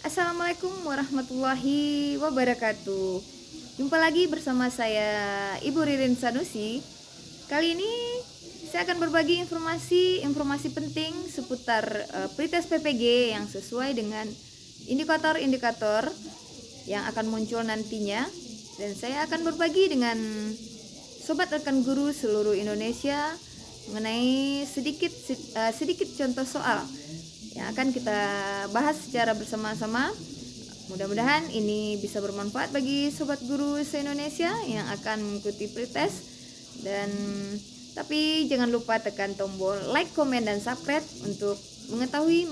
Assalamualaikum warahmatullahi wabarakatuh. Jumpa lagi bersama saya Ibu Ririn Sanusi. Kali ini saya akan berbagi informasi penting seputar pretest PPG yang sesuai dengan indikator-indikator yang akan muncul nantinya, dan saya akan berbagi dengan sobat rekan guru seluruh Indonesia mengenai sedikit contoh soal yang akan kita bahas secara bersama-sama. Mudah-mudahan ini bisa bermanfaat bagi sobat guru se-Indonesia yang akan mengikuti pretest. Dan tapi jangan lupa tekan tombol like, komen, dan subscribe untuk mengetahui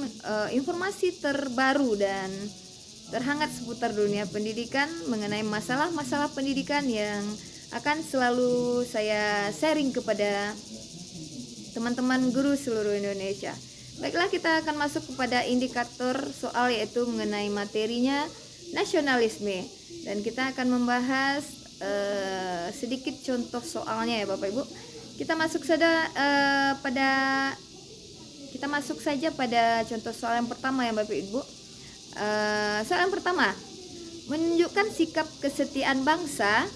informasi terbaru dan terhangat seputar dunia pendidikan, mengenai masalah-masalah pendidikan yang akan selalu saya sharing kepada teman-teman guru seluruh Indonesia. Baiklah, kita akan masuk kepada indikator soal, yaitu mengenai materinya nasionalisme, dan kita akan membahas sedikit contoh soalnya ya Bapak Ibu. Kita masuk saja pada contoh soal yang pertama ya Bapak Ibu. Soal yang pertama, menunjukkan sikap kesetiaan bangsa.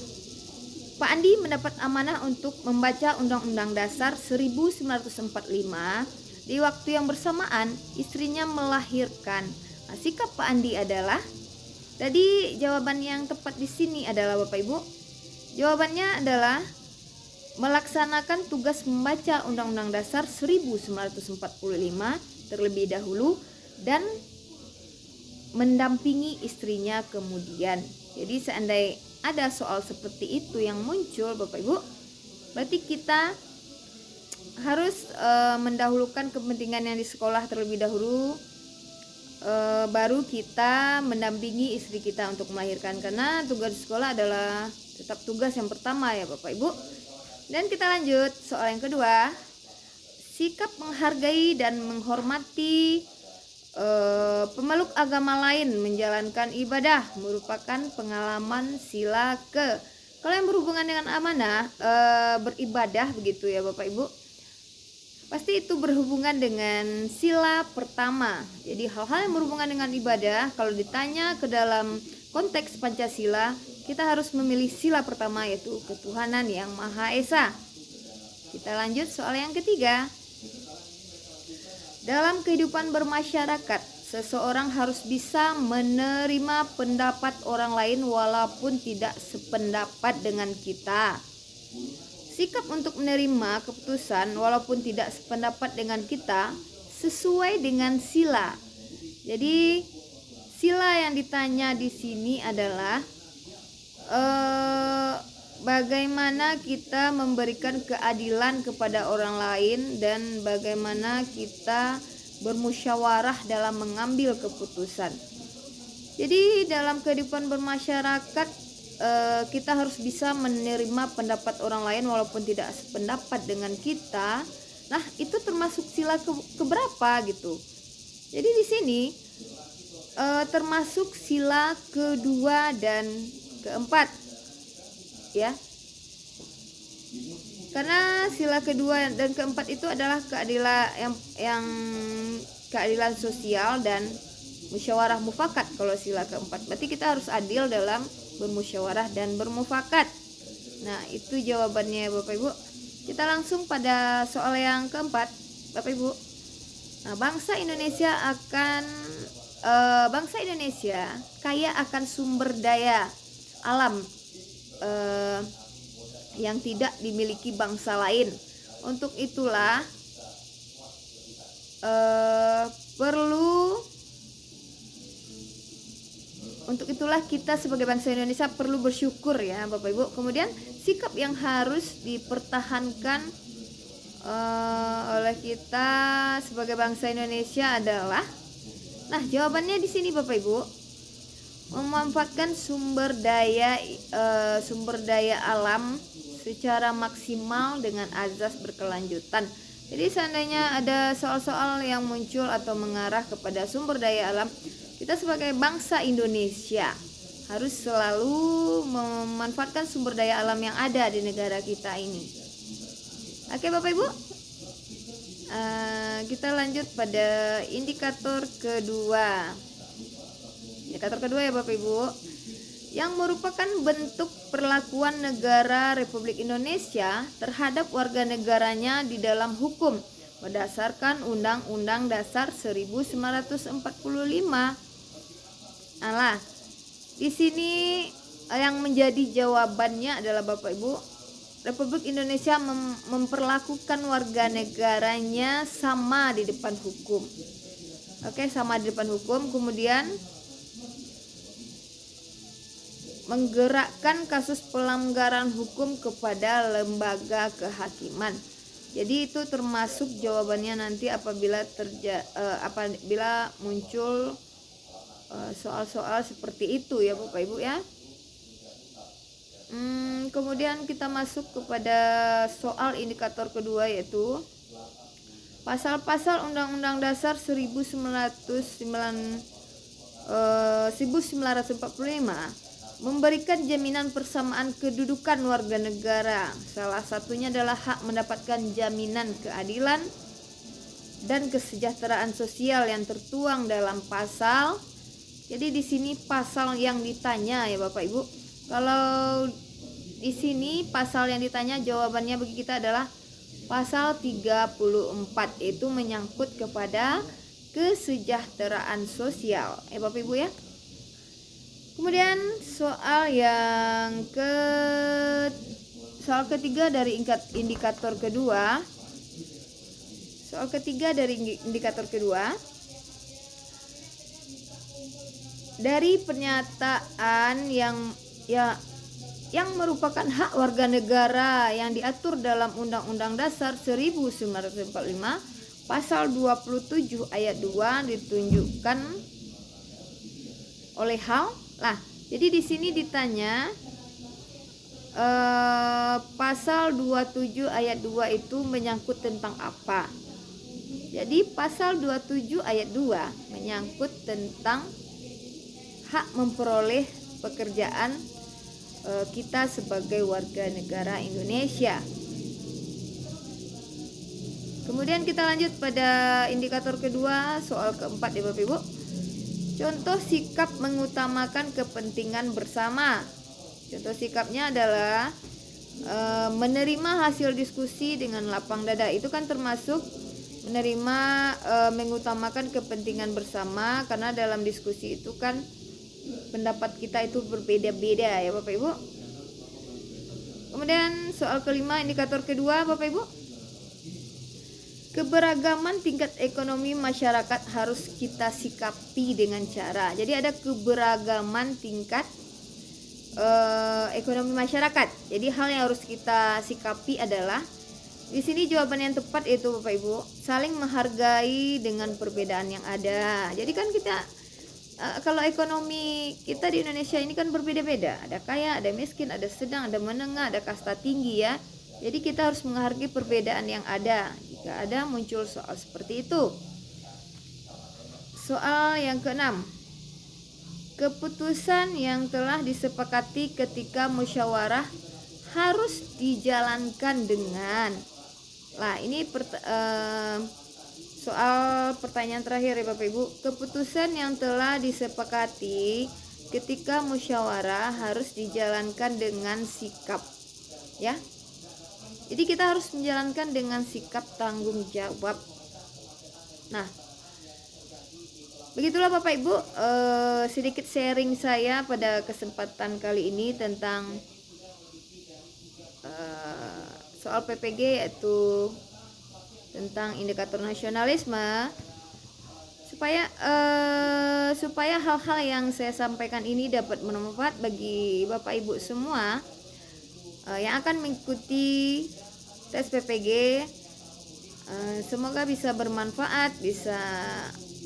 Pak Andi mendapat amanah untuk membaca Undang-Undang Dasar 1945. Di waktu yang bersamaan, istrinya melahirkan. Nah, sikap Pak Andi adalah, tadi jawaban yang tepat di sini adalah Bapak Ibu. Jawabannya adalah melaksanakan tugas membaca Undang-Undang Dasar 1945 terlebih dahulu dan mendampingi istrinya kemudian. Jadi seandainya ada soal seperti itu yang muncul Bapak Ibu, berarti kita harus mendahulukan kepentingan yang di sekolah terlebih dahulu, baru kita mendampingi istri kita untuk melahirkan, karena tugas di sekolah adalah tetap tugas yang pertama ya Bapak Ibu. Dan kita lanjut soal yang kedua, sikap menghargai dan menghormati pemeluk agama lain menjalankan ibadah merupakan pengalaman sila ke. Kalau yang berhubungan dengan amanah, beribadah begitu ya Bapak Ibu, pasti itu berhubungan dengan sila pertama. Jadi hal-hal yang berhubungan dengan ibadah, kalau ditanya ke dalam konteks Pancasila, kita harus memilih sila pertama, yaitu ketuhanan yang Maha Esa. Kita lanjut soal yang ketiga. Dalam kehidupan bermasyarakat, seseorang harus bisa menerima pendapat orang lain walaupun tidak sependapat dengan kita. Sikap untuk menerima keputusan walaupun tidak sependapat dengan kita sesuai dengan sila. Jadi sila yang ditanya di sini adalah bagaimana kita memberikan keadilan kepada orang lain dan bagaimana kita bermusyawarah dalam mengambil keputusan. Jadi dalam kehidupan bermasyarakat, kita harus bisa menerima pendapat orang lain walaupun tidak sependapat dengan kita. Nah, itu termasuk sila keberapa gitu. Jadi di sini termasuk sila kedua dan keempat ya, karena sila kedua dan keempat itu adalah keadilan yang keadilan sosial dan musyawarah mufakat. Kalau sila keempat, berarti kita harus adil dalam bermusyawarah dan bermufakat. Nah, itu jawabannya Bapak Ibu. Kita langsung pada soal yang keempat Bapak Ibu. Nah, bangsa Indonesia kaya akan sumber daya alam yang tidak dimiliki bangsa lain. Untuk itulah kita sebagai bangsa Indonesia perlu bersyukur ya Bapak Ibu. Kemudian sikap yang harus dipertahankan oleh kita sebagai bangsa Indonesia adalah, nah jawabannya di sini Bapak Ibu, memanfaatkan sumber daya alam secara maksimal dengan azas berkelanjutan. Jadi seandainya ada soal-soal yang muncul atau mengarah kepada sumber daya alam, kita sebagai bangsa Indonesia harus selalu memanfaatkan sumber daya alam yang ada di negara kita ini. Oke Bapak Ibu, kita lanjut pada indikator kedua. Indikator kedua ya Bapak Ibu, yang merupakan bentuk perlakuan negara Republik Indonesia terhadap warga negaranya di dalam hukum berdasarkan Undang-Undang Dasar 1945. Alah, di sini yang menjadi jawabannya adalah Bapak Ibu, Republik Indonesia memperlakukan warga negaranya sama di depan hukum. Oke, sama di depan hukum. Kemudian menggerakkan kasus pelanggaran hukum kepada lembaga kehakiman. Jadi itu termasuk jawabannya nanti apabila muncul soal-soal seperti itu ya Bapak Ibu ya. Kemudian kita masuk kepada soal indikator kedua, yaitu pasal-pasal Undang-Undang Dasar 1945 memberikan jaminan persamaan kedudukan warga negara. Salah satunya adalah hak mendapatkan jaminan keadilan dan kesejahteraan sosial yang tertuang dalam pasal. Jadi di sini pasal yang ditanya ya Bapak Ibu. Kalau di sini pasal yang ditanya, jawabannya bagi kita adalah pasal 34, itu menyangkut kepada kesejahteraan sosial ya Bapak Ibu ya. Kemudian soal ketiga dari indikator kedua. Soal ketiga dari indikator kedua, dari pernyataan yang merupakan hak warga negara yang diatur dalam Undang-Undang Dasar 1945 pasal 27 ayat 2 ditunjukkan oleh hal. Lah, jadi di sini ditanya pasal 27 ayat 2 itu menyangkut tentang apa? Jadi pasal 27 ayat 2 menyangkut tentang hak memperoleh pekerjaan kita sebagai warga negara Indonesia. Kemudian kita lanjut pada indikator kedua, soal keempat ya Bapak Ibu. Contoh sikap mengutamakan kepentingan bersama. Contoh sikapnya adalah menerima hasil diskusi dengan lapang dada. Itu kan termasuk menerima mengutamakan kepentingan bersama, karena dalam diskusi itu kan pendapat kita itu berbeda-beda ya Bapak Ibu. Kemudian soal kelima, indikator kedua Bapak Ibu, keberagaman tingkat ekonomi masyarakat harus kita sikapi dengan cara. Jadi ada keberagaman tingkat ekonomi masyarakat. Jadi hal yang harus kita sikapi adalah, di sini jawaban yang tepat yaitu Bapak Ibu, saling menghargai dengan perbedaan yang ada. Jadi kan kita kalau ekonomi kita di Indonesia ini kan berbeda-beda. Ada kaya, ada miskin, ada sedang, ada menengah, ada kasta tinggi ya. Jadi kita harus menghargai perbedaan yang ada. Jika ada muncul soal seperti itu. Soal yang keenam, keputusan yang telah disepakati ketika musyawarah harus dijalankan dengan. Lah ini soal pertanyaan terakhir ya Bapak Ibu. Keputusan yang telah disepakati ketika musyawarah harus dijalankan dengan sikap ya. Jadi kita harus menjalankan dengan sikap tanggung jawab. Nah, begitulah Bapak Ibu sedikit sharing saya pada kesempatan kali ini tentang soal PPG, yaitu tentang indikator nasionalisme, supaya hal-hal yang saya sampaikan ini dapat bermanfaat bagi Bapak Ibu semua yang akan mengikuti tes PPG. Semoga bisa bermanfaat, bisa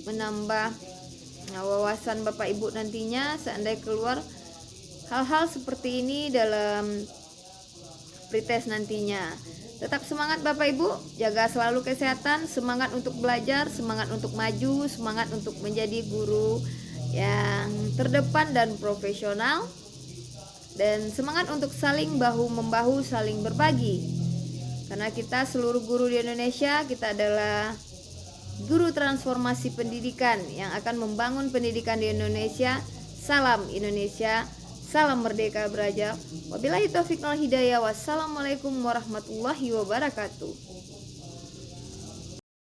menambah wawasan Bapak Ibu nantinya seandainya keluar hal-hal seperti ini dalam pretest nantinya. Tetap semangat Bapak Ibu, jaga selalu kesehatan, semangat untuk belajar, semangat untuk maju, semangat untuk menjadi guru yang terdepan dan profesional, dan semangat untuk saling bahu-membahu, saling berbagi. Karena kita seluruh guru di Indonesia, kita adalah guru transformasi pendidikan yang akan membangun pendidikan di Indonesia. Salam Indonesia, salam merdeka belajar. Wabillahi taufiq wal hidayah. Wassalamualaikum warahmatullahi wabarakatuh.